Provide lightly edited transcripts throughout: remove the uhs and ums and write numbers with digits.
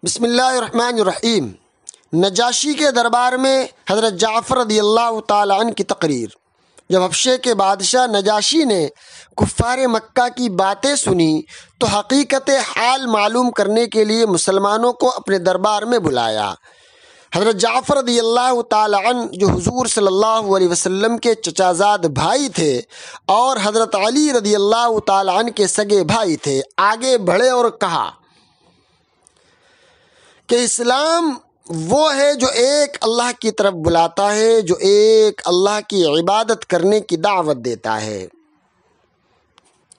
بسم اللہ الرحمن الرحیم۔ نجاشی کے دربار میں حضرت جعفر رضی اللہ تعالی عنہ کی تقریر۔ جب حبشے کے بادشاہ نجاشی نے کفار مکہ کی باتیں سنی تو حقیقت حال معلوم کرنے کے لیے مسلمانوں کو اپنے دربار میں بلایا۔ حضرت جعفر رضی اللہ تعالی عنہ جو حضور صلی اللہ علیہ وسلم کے چچا زاد بھائی تھے اور حضرت علی رضی اللہ تعالی عنہ کے سگے بھائی تھے، آگے بڑھے اور کہا کہ اسلام وہ ہے جو ایک اللہ کی طرف بلاتا ہے، جو ایک اللہ کی عبادت کرنے کی دعوت دیتا ہے۔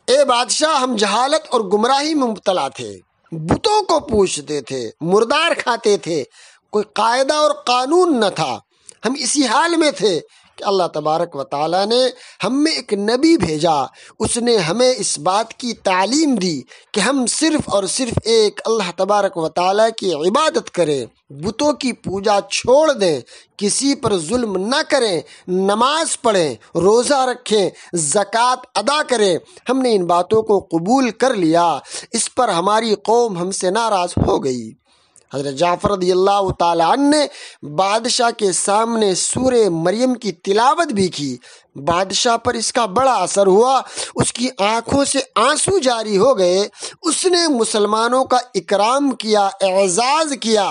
اے بادشاہ، ہم جہالت اور گمراہی میں مبتلا تھے، بتوں کو پوجتے تھے، مردار کھاتے تھے، کوئی قاعدہ اور قانون نہ تھا۔ ہم اسی حال میں تھے کہ اللہ تبارک و تعالیٰ نے ہم میں ایک نبی بھیجا۔ اس نے ہمیں اس بات کی تعلیم دی کہ ہم صرف اور صرف ایک اللہ تبارک و تعالیٰ کی عبادت کریں، بتوں کی پوجا چھوڑ دیں، کسی پر ظلم نہ کریں، نماز پڑھیں، روزہ رکھیں، زکوٰۃ ادا کریں۔ ہم نے ان باتوں کو قبول کر لیا، اس پر ہماری قوم ہم سے ناراض ہو گئی۔ حضرت جعفر رضی اللہ تعالی عنہ نے بادشاہ کے سامنے سورہ مریم کی تلاوت بھی کی۔ بادشاہ پر اس کا بڑا اثر ہوا، اس کی آنکھوں سے آنسو جاری ہو گئے۔ اس نے مسلمانوں کا اکرام کیا، اعزاز کیا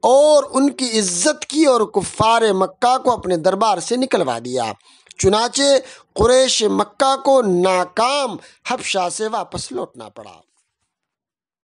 اور ان کی عزت کی اور کفار مکہ کو اپنے دربار سے نکلوا دیا۔ چنانچہ قریش مکہ کو ناکام حبشہ سے واپس لوٹنا پڑا۔